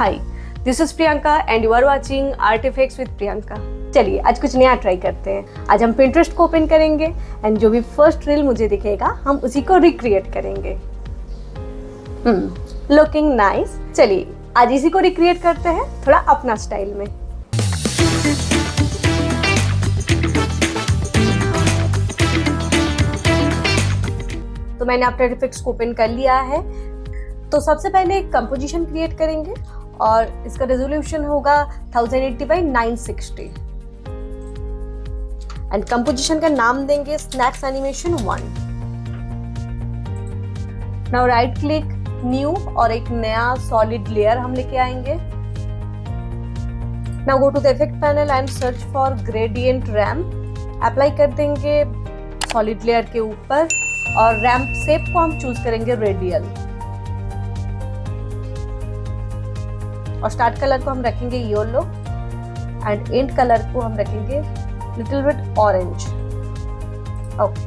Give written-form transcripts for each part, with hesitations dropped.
Hi, this is Priyanka and you are watching art effects with Priyanka. चलिए आज कुछ नया ट्राई करते हैं। आज हम पिंटरेस्ट को ओपन करेंगे एंड जो भी फर्स्ट रील मुझे दिखेगा हम उसी को रिक्रिएट करेंगे। Looking nice. चलिए आज इसी को रिक्रिएट करते हैं थोड़ा अपना स्टाइल में। तो मैंने आफ्टर इफेक्ट्स को ओपन कर लिया है। तो सबसे पहले एक कंपोजिशन क्रिएट करेंगे और इसका रेजोल्यूशन होगा 1080 by 960 एंड कंपोजिशन का नाम देंगे snacks animation 1। Now right click new और एक नया सॉलिड लेयर हम लेके आएंगे। Now go to the effect panel and search for gradient ramp. Apply कर देंगे सॉलिड लेयर के ऊपर और रैम्प शेप को हम चूज करेंगे रेडियल और स्टार्ट कलर को हम रखेंगे येलो एंड एंड कलर को हम रखेंगे लिटिल बिट ऑरेंज। ओके,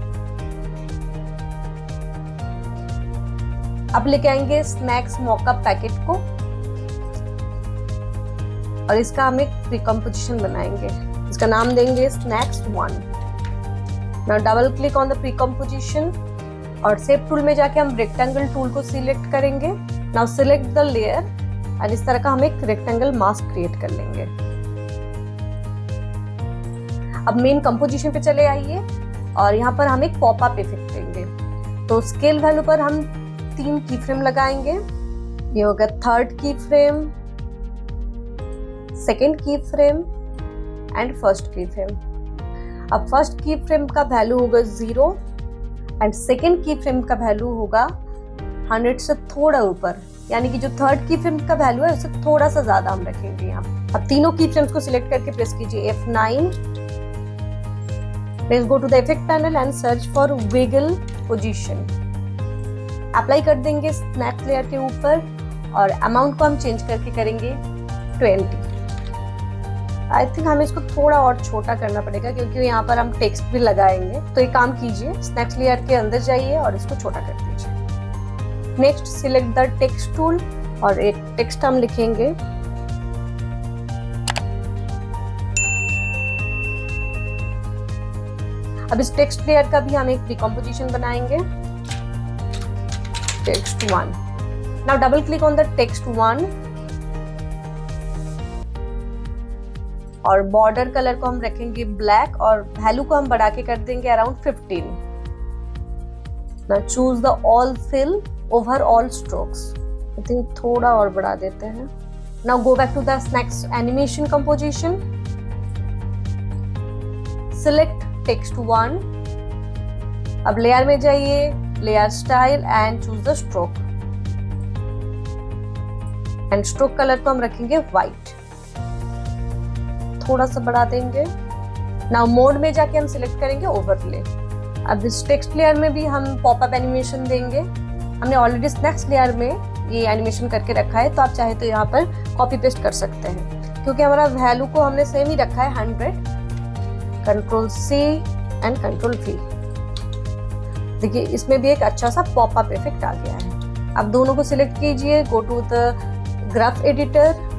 अब लेके आएंगे स्नैक्स मॉकअप पैकेट को और इसका हम एक प्रीकम्पोजिशन बनाएंगे। इसका नाम देंगे snacks 1। Now double click on the precomposition और शेप टूल में जाके हम रेक्टेंगल टूल को सिलेक्ट करेंगे। नाउ सिलेक्ट द लेयर और इस तरह का हम एक रेक्टेंगल मास्क क्रिएट कर लेंगे। अब मेन कंपोजिशन पे चले आइए और यहाँ पर हम एक पॉपअप इफेक्ट देंगे। तो स्केल वैल्यू पर हम 3 की फ्रेम लगाएंगे। ये होगा थर्ड की फ्रेम, सेकेंड की फ्रेम एंड फर्स्ट की फ्रेम। अब फर्स्ट की फ्रेम का वैल्यू होगा 0 एंड सेकेंड की फ्रेम का वैल्यू होगा 100 से थोड़ा ऊपर, यानी कि जो थर्ड की फ्रेम का वैल्यू है उससे थोड़ा सा ज्यादा हम रखेंगे यहाँ। अब तीनों की फ्रेम्स को सिलेक्ट करके प्रेस कीजिए F9। Let's go to the effect panel and search for wiggle position. Apply कर देंगे स्नैप लेयर के ऊपर और अमाउंट को हम चेंज करके करेंगे 20। आई थिंक हमें इसको थोड़ा और छोटा करना पड़ेगा क्योंकि यहाँ पर हम टेक्स्ट भी लगाएंगे। तो एक काम कीजिए, स्नैप लेयर के अंदर जाइए और इसको छोटा कर दीजिए। Next select the text tool और एक टेक्स्ट हम लिखेंगे। अब इस टेक्स्ट लेयर का भी हम एक प्रीकम्पोजिशन बनाएंगे, text 1। Now double click on the text 1 और बॉर्डर कलर को हम रखेंगे ब्लैक और वैल्यू को हम बढ़ा के कर देंगे around 15। Now choose the all fill over all strokes. I think थोड़ा और बढ़ा देते हैं। Now go back to the snacks animation composition. Select text 1। अब लेयर में जाइए, layer style and choose the stroke and stroke colour को हम रखेंगे व्हाइट। थोड़ा सा बढ़ा देंगे। नाउ मोड में जाके हम सिलेक्ट करेंगे ओवरले। अब इस टेक्स्ट लेयर में भी हम पॉपअप एनिमेशन देंगे। हमने ऑलरेडी स्नैक्स लेयर में ये एनिमेशन करके रखा है, तो आप चाहे तो यहाँ पर कॉपी पेस्ट कर सकते हैं क्योंकि हमारा वैल्यू को हमने सेम ही रखा है 100। Control C and control V। देखिए इसमें भी एक अच्छा सा पॉपअप इफेक्ट आ गया है। अब दोनों को सिलेक्ट कीजिए, go to the graph editor.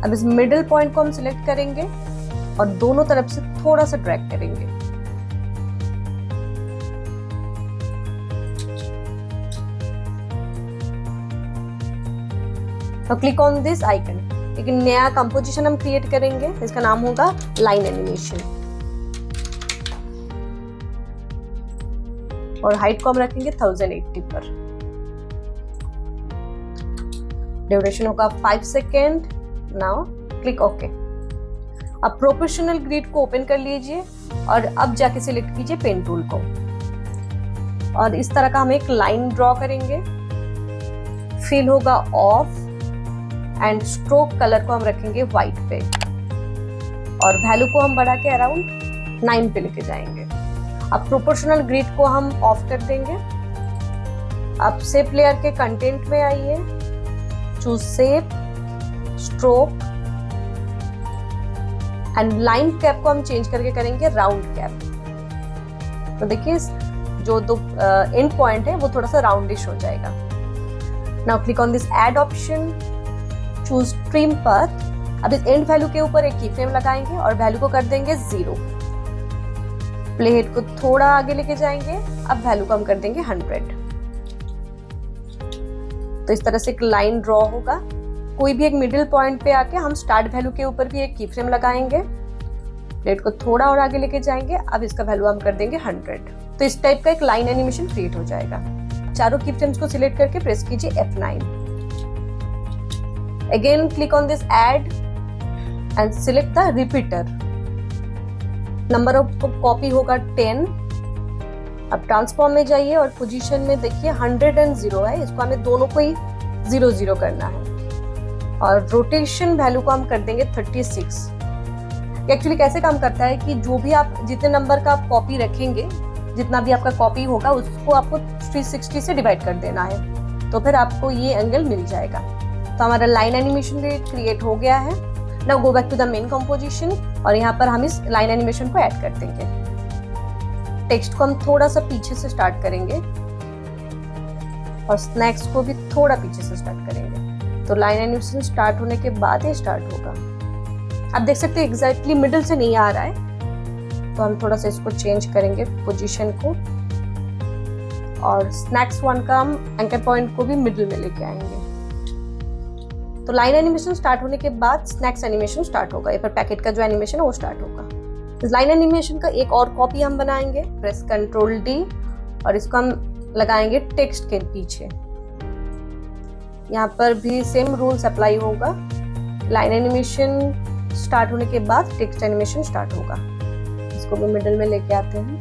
अब इस मिडिल पॉइंट को हम सिलेक्ट करेंगे और दोनों तरफ से थोड़ा सा ड्रैग करेंगे। तो क्लिक ऑन दिस आइकन। एक नया कंपोजिशन हम क्रिएट करेंगे, इसका नाम होगा लाइन एनिमेशन और हाइट को हम रखेंगे 1080 पर। ड्यूरेशन होगा 5 सेकेंड। Now click okay. अब प्रोपोर्शनल ग्रिड को ओपन कर लीजिए और अब जाके सिलेक्ट कीजिए पेन टूल को और इस तरह का हम एक लाइन ड्रॉ करेंगे। फिल होगा ऑफ एंड स्ट्रोक कलर को हम रखेंगे व्हाइट पे और वैल्यू को हम बढ़ा के अराउंड 9 पे लेके जाएंगे। अब प्रोपोर्शनल ग्रिड को हम ऑफ कर देंगे। अब शेप लेयर के कंटेंट में आइए, choose shape, stroke and line cap को हम चेंज करके करेंगे राउंड कैप। तो देखिए जो दो एंड पॉइंट है वो थोड़ा सा राउंडिश हो जाएगा। Now click on this add option, choose trim path. अब इस एंड वैल्यू के ऊपर एक की फ्रेम लगाएंगे और वैल्यू को कर देंगे 0। प्ले हेड को थोड़ा आगे लेके जाएंगे, अब वैल्यू को हम कर देंगे 100। तो इस तरह से एक लाइन ड्रॉ होगा। कोई भी एक मिडिल पॉइंट पे आके हम स्टार्ट वैल्यू के ऊपर भी एक की फ्रेम लगाएंगे, प्लेट को थोड़ा और आगे लेके जाएंगे, अब इसका वैल्यू हम कर देंगे 100। तो इस टाइप का एक लाइन एनिमेशन क्रिएट हो जाएगा। चारों की फ्रेम्स को सिलेक्ट करके प्रेस कीजिए F9। Again click on this add and select the repeater. Number of copy होगा 10। अब ट्रांसफॉर्म में जाइए और पोजीशन में देखिए 100 and 0 है, इसको हमें दोनों को ही 0-0 करना है। और रोटेशन वैल्यू को हम कर देंगे 36। एक्चुअली कैसे काम करता है कि जो भी आप जितने नंबर का आप कॉपी रखेंगे, जितना भी आपका कॉपी होगा उसको आपको 360 से डिवाइड कर देना है, तो फिर आपको ये एंगल मिल जाएगा। तो हमारा लाइन एनिमेशन क्रिएट हो गया है। Now go back to the main composition और यहाँ पर हम इस लाइन एनिमेशन को ऐड कर देंगे। टेक्स्ट को हम थोड़ा सा पीछे से स्टार्ट करेंगे और स्नैक्स को भी थोड़ा पीछे से स्टार्ट करेंगे। तो लाइन एनिमेशन स्टार्ट होने के बाद ही स्टार्ट होगा। आप देख सकते हैं एग्जैक्टली मिडिल से नहीं आ रहा है, तो हम थोड़ा सा इसको चेंज करेंगे पोजीशन को, और स्नैक्स 1 का हम एंकर पॉइंट को भी मिडिल में लेके आएंगे। तो लाइन एनिमेशन स्टार्ट होने के बाद स्नैक्स एनिमेशन स्टार्ट होगा, या फिर पैकेट का जो एनिमेशन है वो स्टार्ट होगा। इस लाइन एनिमेशन का एक और कॉपी हम बनाएंगे। प्रेस Ctrl D और इसको हम लगाएंगे टेक्स्ट के पीछे। यहाँ पर भी सेम रूल्स अप्लाई होगा। लाइन एनिमेशन स्टार्ट होने के बाद टेक्स्ट एनिमेशन स्टार्ट होगा। इसको भी मिडिल में लेके आते हैं।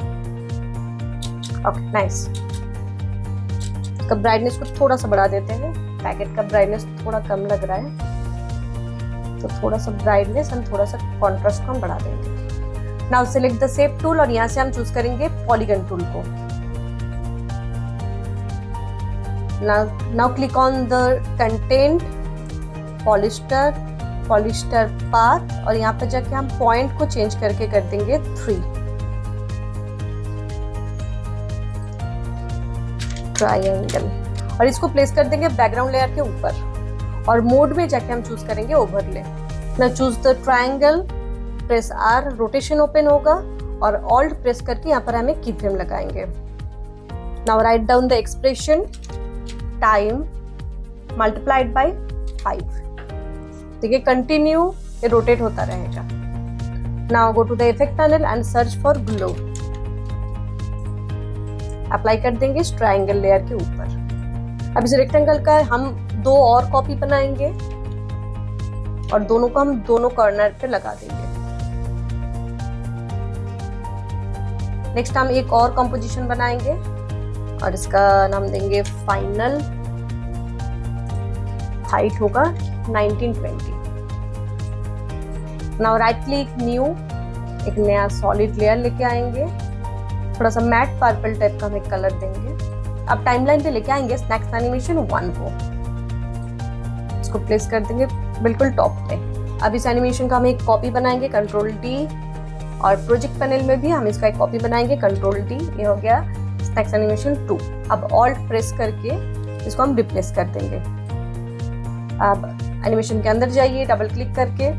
Okay, nice. इसका ब्राइटनेस को थोड़ा सा बढ़ा देते हैं। पैकेट का ब्राइटनेस थोड़ा कम लग रहा है, तो थोड़ा सा ब्राइटनेस एंड थोड़ा सा कॉन्ट्रास्ट को हम बढ़ा देंगे। Now select the shape tool और यहाँ से हम चूज करेंगे पॉलीगन टूल को। Now click on the content, polyester path, और यहाँ पर जाके हम पॉइंट को चेंज करके कर देंगे 3। ट्रायंगल, और इसको प्लेस कर देंगे बैकग्राउंड लेयर के ऊपर, और मोड में जाके हम चूज करेंगे ओवरले। ना choose the triangle, press R, rotation open होगा, और ऑल्ट प्रेस करके यहाँ पर हमें की फ्रेम लगाएंगे। Now write down the expression time multiplied by 5। देखिए कंटिन्यू ये रोटेट होता रहेगा। Now go to the effect panel and search for glow. Apply कर देंगे इस ट्रायंगल लेयर के ऊपर। अब इस रेक्टेंगल का हम 2 और कॉपी बनाएंगे और दोनों को हम दोनों कॉर्नर पे लगा देंगे। नेक्स्ट हम एक और कंपोजिशन बनाएंगे और इसका नाम देंगे फाइनल। हाइट होगा 1920। नाउ राइट क्लिक न्यू, एक नया सॉलिड लेयर लेके आएंगे। थोड़ा सा मैट पर्पल टाइप का हम एक कलर देंगे। अब टाइमलाइन पे लेके आएंगे स्नैक्स एनिमेशन 1 को। इसको प्लेस कर देंगे बिल्कुल टॉप पे। अब इस एनिमेशन का हम एक कॉपी बनाएंगे Ctrl D, और प्रोजेक्ट पैनल में भी हम इसका एक कॉपी बनाएंगे Ctrl D। ये हो गया स्नैक्स एनिमेशन 2। अब ऑल्ट प्रेस करके इसको हम रिप्लेस कर देंगे। अब एनिमेशन के अंदर जाइए डबल क्लिक करके,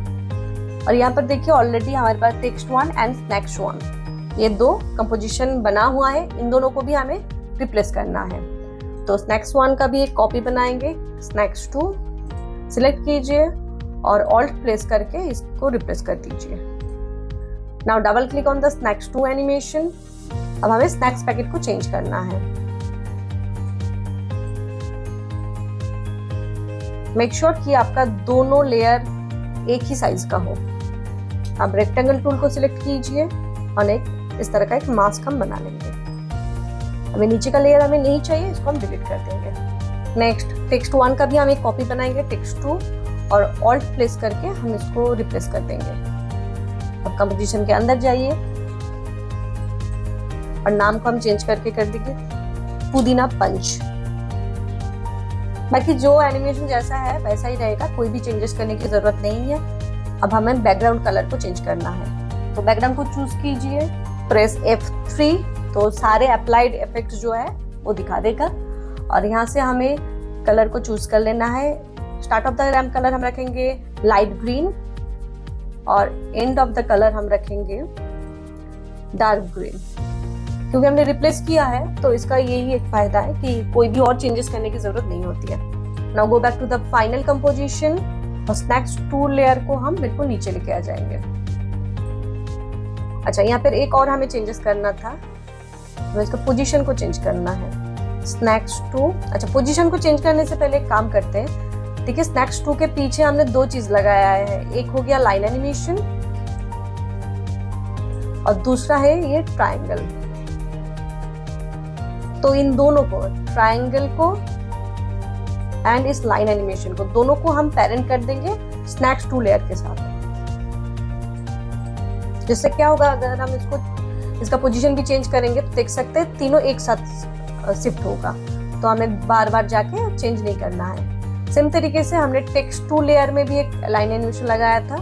और यहाँ पर देखिए ऑलरेडी हमारे पास टेक्स्ट 1 एंड स्नैक्स 1 ये 2 कंपोजिशन बना हुआ है। इन दोनों को भी हमें रिप्लेस करना है। तो स्नैक्स 1 का भी एक कॉपी बनाएंगे, स्नैक्स 2 सिलेक्ट कीजिए और ऑल्ट प्रेस करके इसको रिप्लेस कर दीजिए। Now double click on the snacks 2 animation. अब हमें स्नैक्स पैकेट को चेंज करना है। मेक श्योर कि आपका दोनों लेयर एक ही साइज का हो। अब रेक्टेंगल टूल को सिलेक्ट कीजिए और एक इस तरह का एक मास्क हम बना लेंगे। हमें नीचे का लेयर हमें नहीं चाहिए, इसको हम डिलीट कर देंगे। नेक्स्ट टेक्स्ट 1 का भी हम एक कॉपी बनाएंगे टेक्स्ट 2, और ऑल्ट प्लेस करके हम इसको रिप्लेस कर देंगे। अब कंपोजिशन के अंदर जाइए और नाम को हम चेंज करके कर देंगे पुदीना पंच। बाकी जो एनिमेशन जैसा है वैसा ही रहेगा, कोई भी चेंजेस करने की जरूरत नहीं है। अब हमें बैकग्राउंड कलर को चेंज करना है, तो बैकग्राउंड को चूज कीजिए, प्रेस F3, तो सारे अप्लाइड इफेक्ट जो है वो दिखा देगा। और यहाँ से हमें कलर को चूज कर लेना है start of the ramp colour हम रखेंगे लाइट ग्रीन और एंड ऑफ द कलर हम रखेंगे डार्क ग्रीन। क्योंकि हमने रिप्लेस किया है तो इसका यही एक फायदा है कि कोई भी और चेंजेस करने की जरूरत नहीं होती है। Now go back to the final composition और स्नैक्स 2 लेयर को हम बिल्कुल नीचे लेके आ जाएंगे। अच्छा, यहाँ पर एक और हमें चेंजेस करना था, तो इसका पोजीशन को चेंज करना है। स्नैक्स 2, अच्छा पोजीशन को चेंज करने से पहले एक काम करते हैं। ठीक है, स्नैक्स 2 के पीछे हमने 2 चीज लगाया है, एक हो गया लाइन एनिमेशन और दूसरा है ये ट्रायंगल। तो इन दोनों को, ट्रायंगल को एंड इस लाइन एनिमेशन को, दोनों को हम पेरेंट कर देंगे स्नैक्स 2 लेयर के साथ। जिससे क्या होगा, अगर हम इसका पोजीशन भी चेंज करेंगे तो देख सकते हैं तीनों एक साथ शिफ्ट होगा, तो हमें बार बार जाके चेंज नहीं करना है। सेम तरीके से हमने टेक्स्ट 2 लेयर में भी एक लाइन एनिमेशन लगाया था,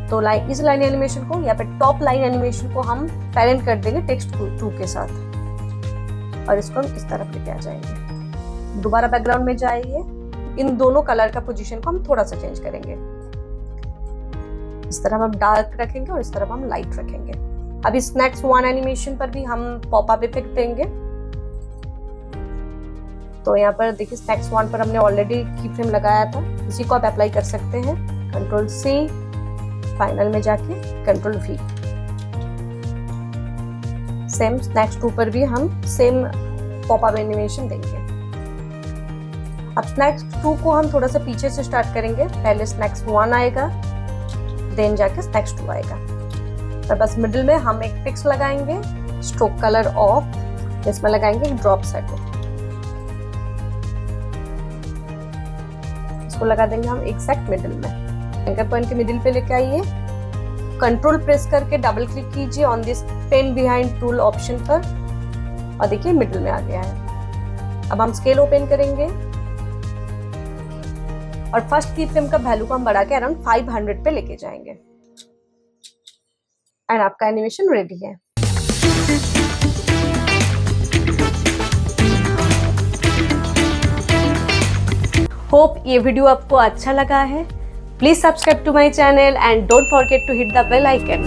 तो इस लाइन एनिमेशन को या फिर टॉप लाइन एनिमेशन को हम पेरेंट कर देंगे टेक्स्ट 2 के साथ और इसको हम इस तरफ लेके आ जाएंगे। दोबारा बैकग्राउंड में जाइए, इन दोनों कलर का पोजीशन को हम थोड़ा सा चेंज करेंगे। इस तरफ हम डार्क रखेंगे और इस तरफ हम लाइट रखेंगे। अभी स्नैक्स 1 एनिमेशन पर भी हम पॉपअप इफेक्ट देंगे। तो यहाँ पर देखिए स्नैक्स 1 पर हमने ऑलरेडी की फ्रेम लगाया था, इसी को आप अप्लाई कर सकते हैं। कंट्रोल C, फाइनल में जाके कंट्रोल V। सेम स्नैक्स 2 पर भी हम सेम पॉपअप एनिमेशन देंगे। अब स्नैक्स 2 को हम थोड़ा सा पीछे से स्टार्ट करेंगे। पहले स्नैक्स 1 आएगा, देन जाके स्नैक्स 2 आएगा। तो बस मिडिल में हम एक टेक्स्ट लगाएंगे, स्ट्रोक कलर ऑफ, इसमें लगाएंगे ड्रॉप शैडो। इसको लगा देंगे हम एग्जैक्ट मिडिल में। एंकर पॉइंट के मिडिल पे लेके आइए, कंट्रोल प्रेस करके डबल क्लिक कीजिए on this pan behind tool option पर और देखिए मिडिल में आ गया है। अब हम स्केल ओपन करेंगे और फर्स्ट की फ्रेम का वैल्यू को हम बढ़ा के अराउंड 500 पे लेके जाएंगे एंड आपका एनिमेशन रेडी है। होप ये वीडियो आपको अच्छा लगा है। Please subscribe to my channel and don't forget to hit the bell icon.